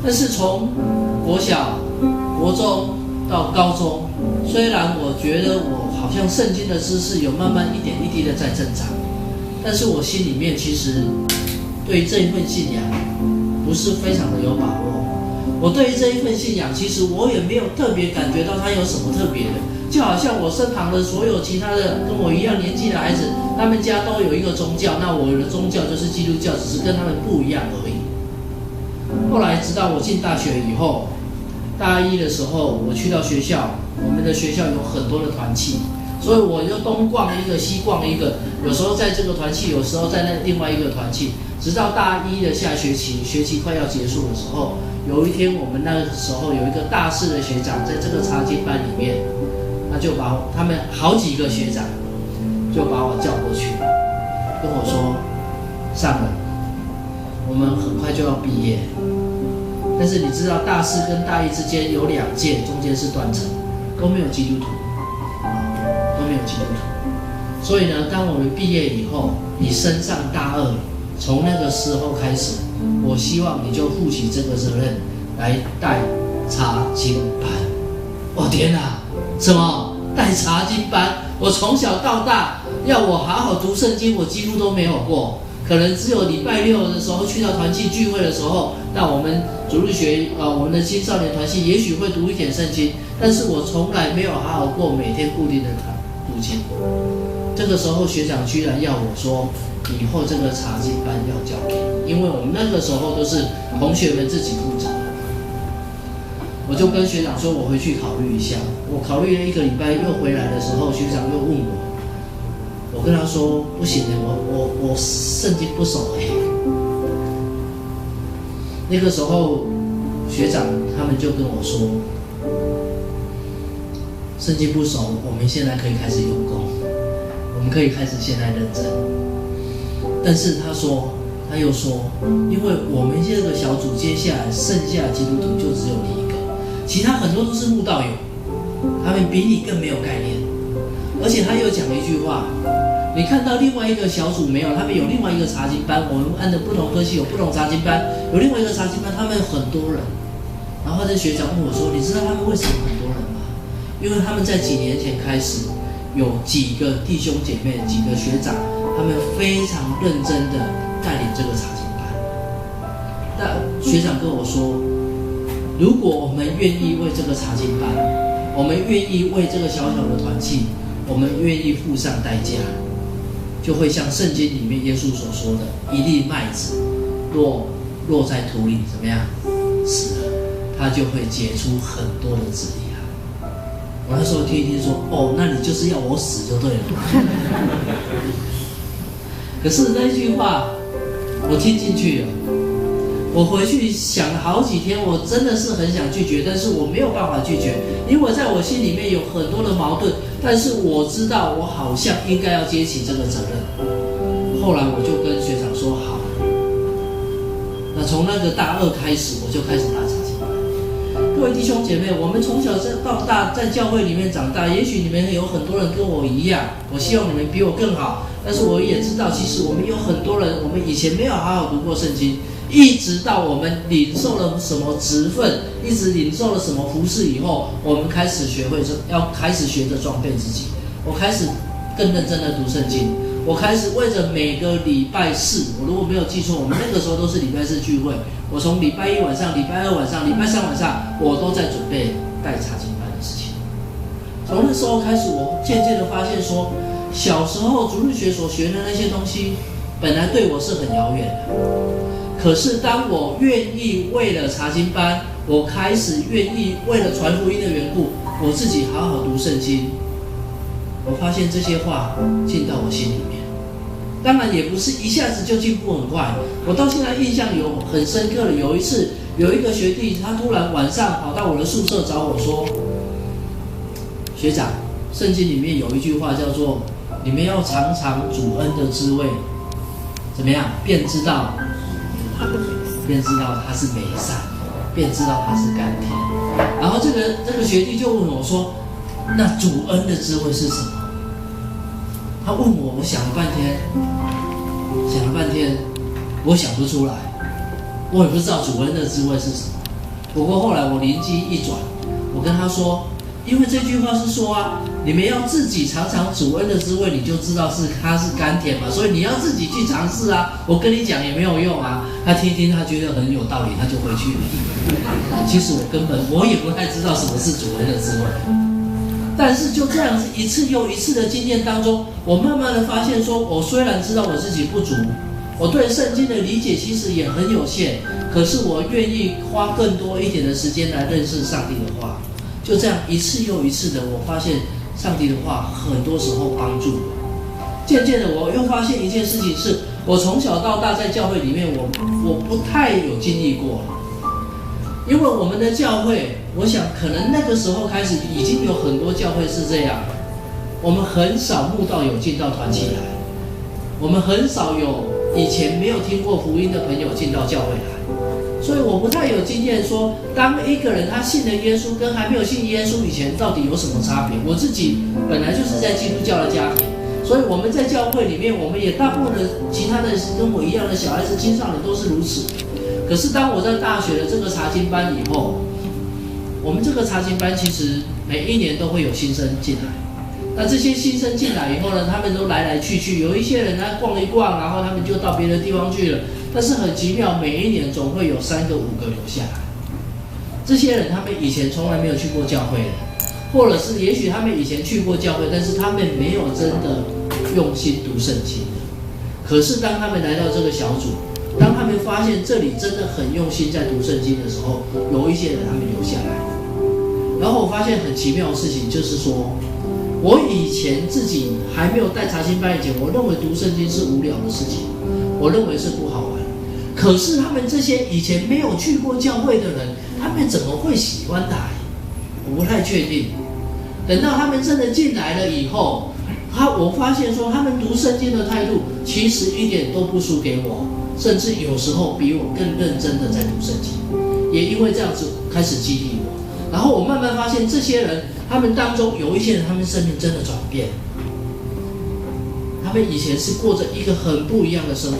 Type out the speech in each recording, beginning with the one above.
但是从国小、国中到高中，虽然我觉得我好像圣经的知识有慢慢一点一滴的在增长，但是我心里面其实对这一份信仰不是非常的有把握。我对于这一份信仰，其实我也没有特别感觉到它有什么特别的，就好像我身旁的所有其他的跟我一样年纪的孩子，他们家都有一个宗教，那我的宗教就是基督教，只是跟他们不一样而已。后来直到我进大学以后，大一的时候我去到学校，我们的学校有很多的团契，所以我就东逛一个西逛一个，有时候在这个团契，有时候在那另外一个团契，直到大一的下学期，学期快要结束的时候，有一天我们那个时候有一个大四的学长在这个查经班里面，他就把他们好几个学长就把我叫过去，跟我说，上了，我们很快就要毕业，但是你知道大四跟大一之间有2届，中间是断层，都没有基督徒，都没有基督徒。所以呢，当我们毕业以后，你升上大2，从那个时候开始，我希望你就负起这个责任来带查经班。我天哪，什么带查经班？我从小到大要我好好读圣经，我几乎都没有过。可能只有礼拜6的时候去到团契聚会的时候，那我们主日学我们的青少年团契也许会读一点圣经，但是我从来没有好好过每天固定的读经。这个时候学长居然要我说，以后这个查经班要交给你，因为我们那个时候都是同学们自己负责。我就跟学长说，我回去考虑一下。我考虑了1个礼拜，又回来的时候，学长又问我跟他说不行的，我圣经不熟哎。那个时候学长他们就跟我说，圣经不熟，我们现在可以开始用功，我们可以开始现在认真。但是他又说，因为我们这个小组接下来剩下的基督徒就只有你1个，其他很多都是慕道友，他们比你更没有概念。而且他又讲了一句话，你看到另外一个小组没有？他们有另外一个查经班，我们按的不同科系有不同查经班，有另外一个查经班，他们很多人。然后这学长问我说：“你知道他们为什么很多人吗？因为他们在几年前开始，有几个弟兄姐妹、几个学长，他们非常认真的带领这个查经班。那学长跟我说，如果我们愿意为这个查经班，我们愿意为这个小小的团契，我们愿意付上代价。”就会像圣经里面耶稣所说的，一粒麦子落在土里怎么样死了，它就会结出很多的籽芽。我那时候听一听说，哦，那你就是要我死就对了。可是那句话我听进去了，我回去想了好几天，我真的是很想拒绝，但是我没有办法拒绝，因为在我心里面有很多的矛盾，但是我知道我好像应该要接起这个责任。后来我就跟学长说好，那从那个大2开始，我就开始打查经班。各位弟兄姐妹，我们从小到大在教会里面长大，也许你们有很多人跟我一样，我希望你们比我更好，但是我也知道，其实我们有很多人，我们以前没有好好读过圣经，一直到我们领受了什么职分，一直领受了什么服事以后，我们开始要开始学着装备自己。我开始更认真的读圣经，我开始为着每个礼拜4，我如果没有记错，我们那个时候都是礼拜4聚会。我从礼拜1晚上、礼拜2晚上、礼拜3晚上，我都在准备带查经班的事情。从那时候开始，我渐渐的发现说，小时候主日学所学的那些东西，本来对我是很遥远的。可是当我愿意为了查经班，我开始愿意为了传福音的缘故，我自己好好读圣经，我发现这些话进到我心里面。当然也不是一下子就进步很快，我到现在印象有很深刻的，有一次有一个学弟，他突然晚上跑到我的宿舍找我说，学长，圣经里面有一句话叫做，你们要尝尝主恩的滋味，怎么样？便知道他是美善，便知道他是甘甜。然后这个学弟就问我说，那主恩的滋味是什么？他问我，我想了半天，我想不出来，我也不知道主恩的滋味是什么。不过后来我灵机一转，我跟他说，因为这句话是说啊，你们要自己尝尝主恩的滋味，你就知道它是甘甜嘛，所以你要自己去尝试啊。我跟你讲也没有用啊。他听听，他觉得很有道理，他就回去了。其实我也不太知道什么是主恩的滋味，但是就这样子一次又一次的经验当中，我慢慢的发现说，我虽然知道我自己不足，我对圣经的理解其实也很有限，可是我愿意花更多一点的时间来认识上帝的话。就这样一次又一次的，我发现上帝的话很多时候帮助我。渐渐的，我又发现一件事情是，我从小到大在教会里面，我不太有经历过了。因为我们的教会，我想可能那个时候开始已经有很多教会是这样，我们很少慕道友进到团契来，我们很少有以前没有听过福音的朋友进到教会来。所以我不太有经验说，当一个人他信了耶稣跟还没有信耶稣以前到底有什么差别。我自己本来就是在基督教的家庭，所以我们在教会里面，我们也大部分的其他的跟我一样的小孩子、青少年都是如此。可是当我在大学的这个查经班以后，我们这个查经班其实每一年都会有新生进来。那这些新生进来以后呢，他们都来来去去，有一些人他逛一逛，然后他们就到别的地方去了。但是很奇妙，每一年总会有3个、5个留下来。这些人他们以前从来没有去过教会的，或者是也许他们以前去过教会，但是他们没有真的用心读圣经的。可是当他们来到这个小组，当他们发现这里真的很用心在读圣经的时候，有一些人他们留下来。然后我发现很奇妙的事情，就是说，我以前自己还没有带查经班以前，我认为读圣经是无聊的事情，我认为是不好玩。可是他们这些以前没有去过教会的人，他们怎么会喜欢来？我不太确定。等到他们真的进来了以后，我发现说他们读圣经的态度其实一点都不输给我，甚至有时候比我更认真的在读圣经。也因为这样子开始激励我，然后我慢慢发现这些人，他们当中有一些人，他们生命真的转变。他们以前是过着一个很不一样的生活。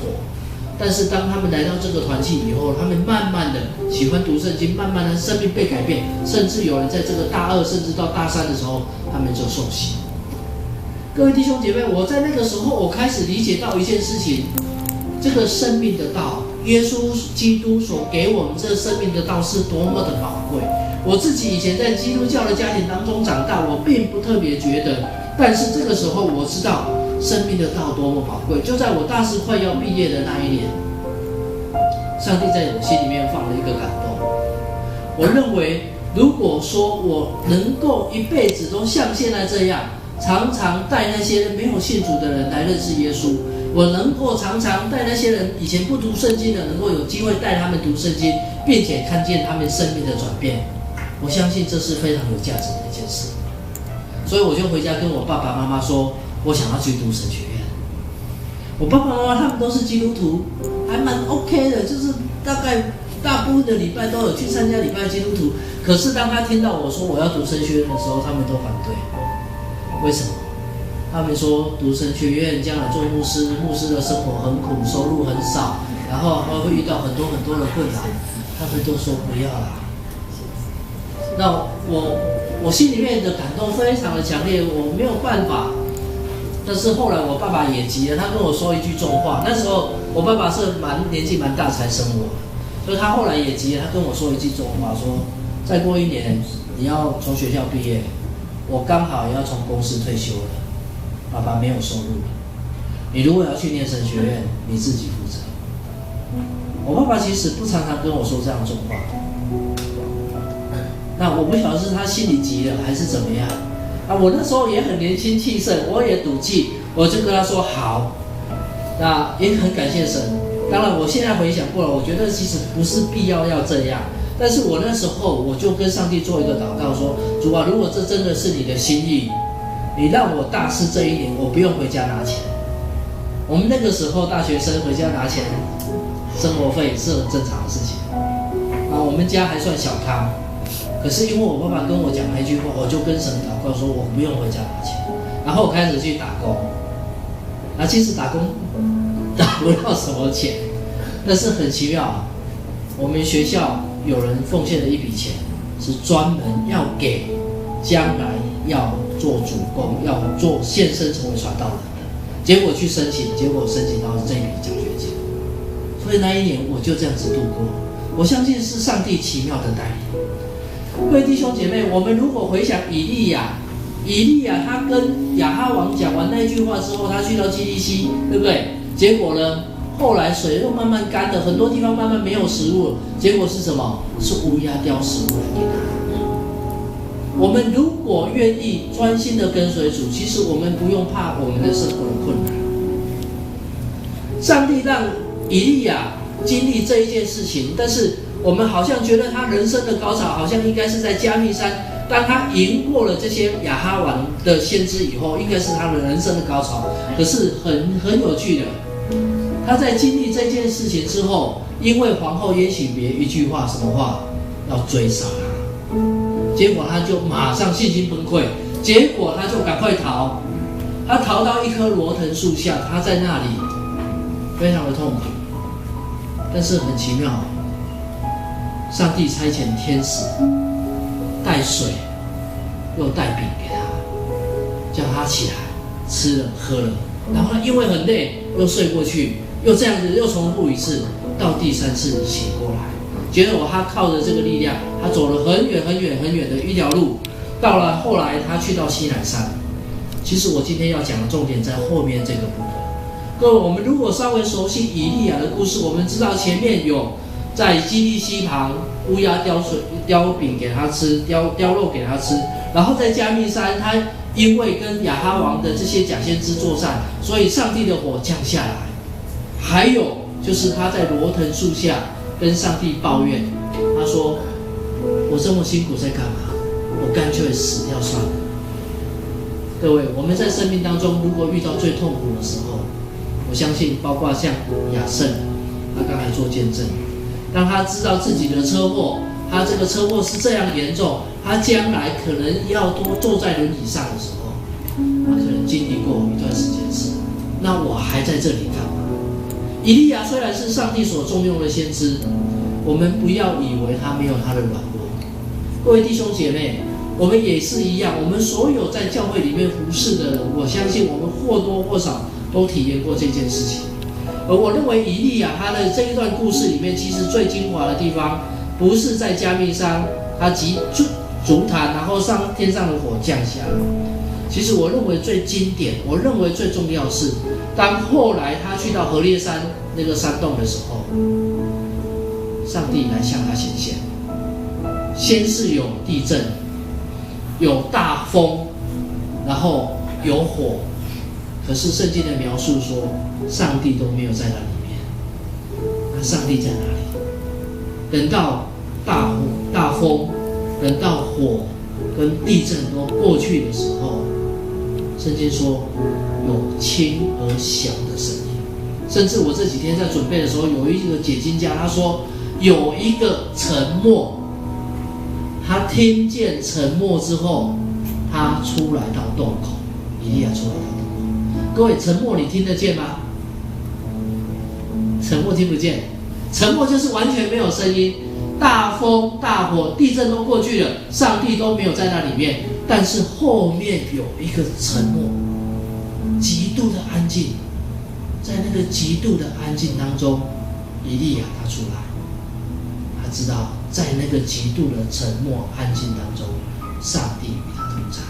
但是当他们来到这个团契以后，他们慢慢的喜欢读圣经，慢慢的生命被改变，甚至有人在这个大2甚至到大3的时候，他们就受洗。各位弟兄姐妹，我在那个时候，我开始理解到一件事情，这个生命的道，耶稣基督所给我们这生命的道是多么的宝贵。我自己以前在基督教的家庭当中长大，我并不特别觉得，但是这个时候我知道生命的道多么宝贵。就在我大4快要毕业的那一年，上帝在我心里面放了一个感动。我认为，如果说我能够一辈子都像现在这样，常常带那些没有信主的人来认识耶稣，我能够常常带那些人以前不读圣经的，能够有机会带他们读圣经，并且看见他们生命的转变，我相信这是非常有价值的一件事。所以我就回家跟我爸爸妈妈说，我想要去读神学院。我爸爸妈妈他们都是基督徒，还蛮 OK 的，就是大概大部分的礼拜都有去参加礼拜基督徒。可是当他听到我说我要读神学院的时候，他们都反对。为什么？他们说读神学院将来做牧师，牧师的生活很苦，收入很少，然后还会遇到很多很多的困难，他们都说不要啦。那我心里面的感动非常的强烈，我没有办法。但是后来我爸爸也急了，他跟我说一句重话。那时候我爸爸是年纪蛮大才生我，所以他后来也急了，他跟我说一句重话，说再过1年你要从学校毕业，我刚好也要从公司退休了，爸爸没有收入了，你如果要去念神学院，你自己负责。我爸爸其实不常常跟我说这样重话，那我不晓得是他心里急了还是怎么样。我那时候也很年轻气盛，我也赌气，我就跟他说好。那也很感谢神。当然，我现在回想过来，我觉得其实不是必要这样。但是我那时候我就跟上帝做一个祷告说，主啊，如果这真的是你的心意，你让我大4这1年我不用回家拿钱。我们那个时候大学生回家拿钱，生活费是很正常的事情。我们家还算小康。可是因为我爸爸跟我讲那句话，我就跟神祷告说，我不用回家拿钱。然后我开始去打工。其实打工打不到什么钱，但是很奇妙，我们学校有人奉献了一笔钱，是专门要给将来要做主公、要做献身成为传道人的。结果去申请，结果申请到这笔奖学金。所以那一年我就这样子度过。我相信是上帝奇妙的带领。各位弟兄姐妹，我们如果回想以利亚他跟亚哈王讲完那句话之后，他去到基利西，对不对？结果呢，后来水又慢慢干了，很多地方慢慢没有食物了。结果是什么？是乌鸦叼食物来给他。我们如果愿意专心的跟随主，其实我们不用怕我们的生活的困难。上帝让以利亚经历这一件事情，但是我们好像觉得他人生的高潮好像应该是在加密山，当他赢过了这些亚哈王的先知以后，应该是他的人生的高潮。可是很有趣的，他在经历这件事情之后，因为皇后耶洗别一句话，什么话？要追杀他，结果他就马上信心崩溃，结果他就赶快逃，他逃到一棵罗藤树下，他在那里非常的痛苦。但是很奇妙，上帝差遣天使带水又带饼给他，叫他起来吃了喝了，然后他因为很累又睡过去，又这样子又重复一次，到第3次醒过来。结果他靠着这个力量，他走了很远很远很远的一条路，到了后来他去到西乃山。其实我今天要讲的重点在后面这个部分。各位，我们如果稍微熟悉以利亚的故事，我们知道前面有在基利西旁乌鸦叼饼给他吃，叼肉给他吃，然后在加密山，他因为跟亚哈王的这些假先知作战，所以上帝的火降下来。还有就是他在罗藤树下跟上帝抱怨，他说：“我这么辛苦在干嘛？我干脆死掉算了。”各位，我们在生命当中如果遇到最痛苦的时候，我相信包括像亚圣，他刚才做见证，当他知道自己的车祸，他这个车祸是这样严重，他将来可能要多坐在轮椅上的时候，他可能经历过一段时间是，那我还在这里干嘛？以利亚虽然是上帝所重用的先知，我们不要以为他没有他的软弱。各位弟兄姐妹，我们也是一样，我们所有在教会里面服侍的人，我相信我们或多或少都体验过这件事情。而我认为以利亚他的这一段故事里面，其实最精华的地方，不是在加密山他足坛，然后上天上的火降下来。其实我认为最经典，我认为最重要的是，当后来他去到何烈山那个山洞的时候，上帝来向他显现。先是有地震，有大风，然后有火。可是圣经的描述说，上帝都没有在那里面。那上帝在哪里？等到大风，等到火跟地震都过去的时候，圣经说有轻而小的声音。甚至我这几天在准备的时候，有一个解经家他说，有一个沉默，他听见沉默之后，他出来到洞口，以利亚出来到洞口。各位，沉默你听得见吗？沉默听不见，沉默就是完全没有声音。大风大火地震都过去了，上帝都没有在那里面，但是后面有一个沉默，极度的安静。在那个极度的安静当中，以利亚他出来，他知道在那个极度的沉默安静当中，上帝与他同在。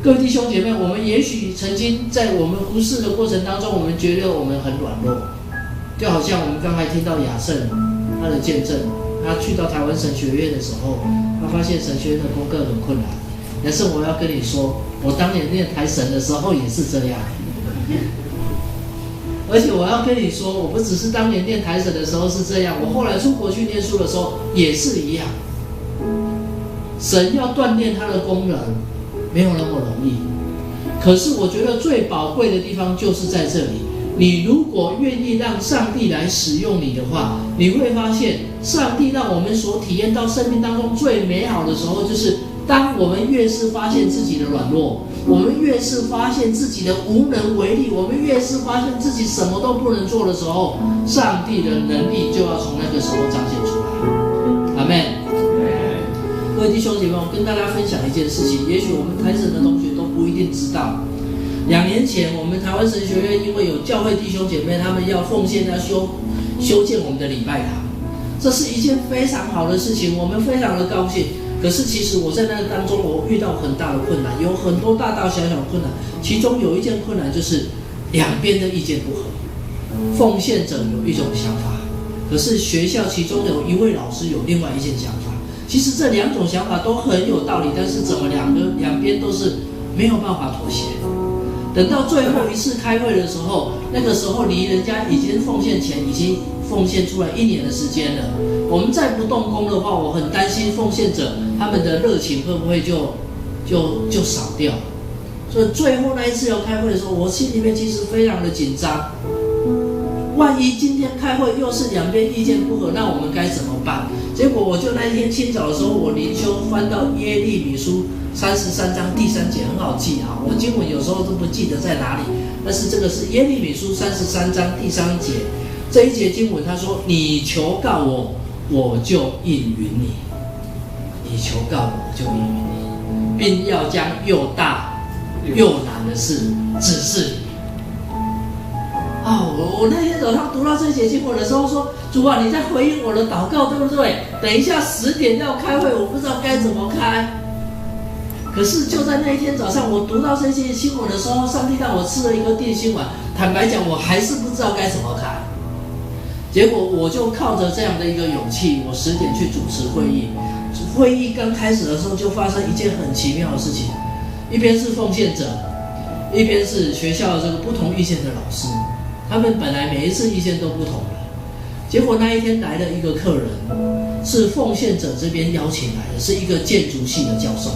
各位弟兄姐妹，我们也许曾经在我们服侍的过程当中，我们觉得我们很软弱，就好像我们刚才听到亚圣他的见证，他去到台湾神学院的时候，他发现神学院的功课很困难。亚圣，我要跟你说，我当年念台神的时候也是这样。而且我要跟你说，我不只是当年念台神的时候是这样，我后来出国去念书的时候也是一样。神要锻炼他的功能，没有那么容易。可是我觉得最宝贵的地方就是在这里，你如果愿意让上帝来使用你的话，你会发现，上帝让我们所体验到生命当中最美好的时候，就是当我们越是发现自己的软弱，我们越是发现自己的无能为力，我们越是发现自己什么都不能做的时候，上帝的能力就要从那个时候彰显出来。阿们。各位弟兄姐妹，我跟大家分享一件事情，也许我们台神的同学都不一定知道。2年前，我们台湾神学院因为有教会弟兄姐妹，他们要奉献，要修建我们的礼拜堂，这是一件非常好的事情，我们非常的高兴。可是其实我在那个当中，我遇到很大的困难，有很多大大小小的困难。其中有一件困难就是两边的意见不合，奉献者有一种想法，可是学校其中有一位老师有另外一件想法。其实这2种想法都很有道理，但是怎么两边都是没有办法妥协。等到最后一次开会的时候，那个时候离人家已经奉献前已经奉献出来1年的时间了。我们再不动工的话，我很担心奉献者他们的热情会不会就少掉。所以最后那一次要开会的时候，我心里面其实非常的紧张。万一今天开会又是两边意见不合，那我们该怎么办？结果我就那一天清早的时候，我灵修翻到耶利米书33章第3节，很好记啊。我经文有时候都不记得在哪里，但是这个是耶利米书33章第3节。这一节经文他说：“你求告我，我就应允你；你求告我，我就应允你，并要将又大又难的事指示你。”我那天早上读到这一节经文的时候说：“主啊，你在回应我的祷告，对不对？等一下10点要开会，我不知道该怎么开。”可是就在那一天早上，我读到这些经文的时候，上帝让我吃了一个定心丸。坦白讲，我还是不知道该怎么开。结果我就靠着这样的一个勇气，我10点去主持会议。会议刚开始的时候，就发生一件很奇妙的事情：一边是奉献者，一边是学校这个不同意见的老师。他们本来每一次意见都不同的，结果那一天来了一个客人，是奉献者这边邀请来的，是一个建筑系的教授。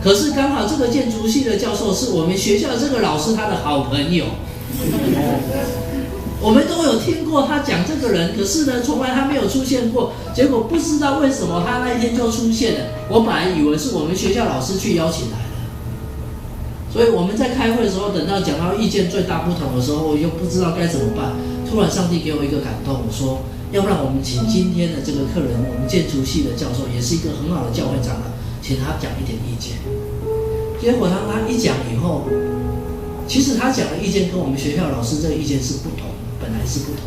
可是刚好这个建筑系的教授是我们学校这个老师他的好朋友，我们都有听过他讲这个人，可是呢，从来他没有出现过。结果不知道为什么他那一天就出现了。我本来以为是我们学校老师去邀请来的。所以我们在开会的时候，等到讲到意见最大不同的时候，我又不知道该怎么办。突然上帝给我一个感动，我说要不然我们请今天的这个客人，我们建筑系的教授，也是一个很好的教会长老，请他讲一点意见。结果当他一讲以后，其实他讲的意见跟我们学校老师这个意见是不同，本来是不同。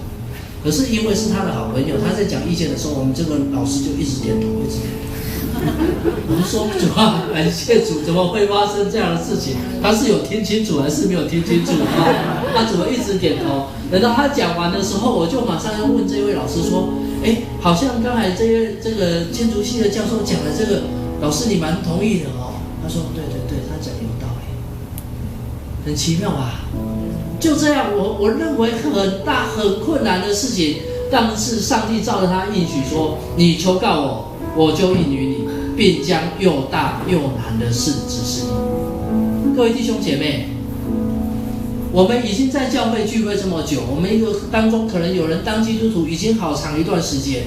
可是因为是他的好朋友，他在讲意见的时候，我们这个老师就一直点头，一直点头。我们说主啊，感谢主，怎么会发生这样的事情？他是有听清楚还是没有听清楚啊？他怎么一直点头？等到他讲完的时候，我就马上要问这位老师说：“好像刚才这个建筑系的教授讲的这个，老师你蛮同意的哦。”他说：“对，他讲有道理，很奇妙啊。”就这样，我认为很大很困难的事情，但是上帝照着他应许说：“你求告我，我就应允你，并将又大又难的事指示你。”各位弟兄姐妹，我们已经在教会聚会这么久，我们一个当中可能有人当基督徒已经好长一段时间，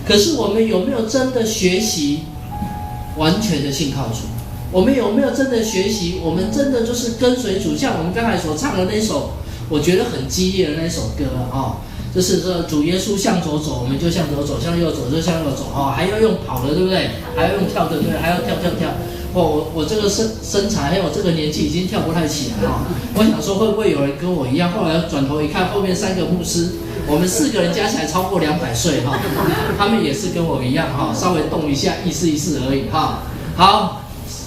可是我们有没有真的学习完全的信靠主？我们有没有真的学习？我们真的就是跟随主，像我们刚才所唱的那首，我觉得很激烈的那首歌啊，就是说主耶稣向左走，我们就向左走；向右走就向右走哦，还要用跑的，对不对？还要用跳的，对不对？还要跳。我这个身材还有这个年纪已经跳不太起来啊。我想说会不会有人跟我一样？后来转头一看，后面3个牧师，我们4个人加起来超过200岁哈，他们也是跟我一样哈，稍微动一下，意思而已哈。好。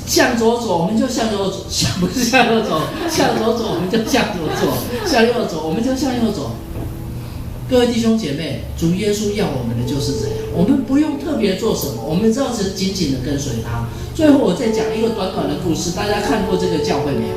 向左走，我们就向右走；不是向右走，向左走，我们就向左走；向右走，我们就向右走。各位弟兄姐妹，主耶稣要我们的就是这样，我们不用特别做什么，我们只要紧紧的跟随他。最后，我再讲一个短短的故事，大家看过这个教会没有？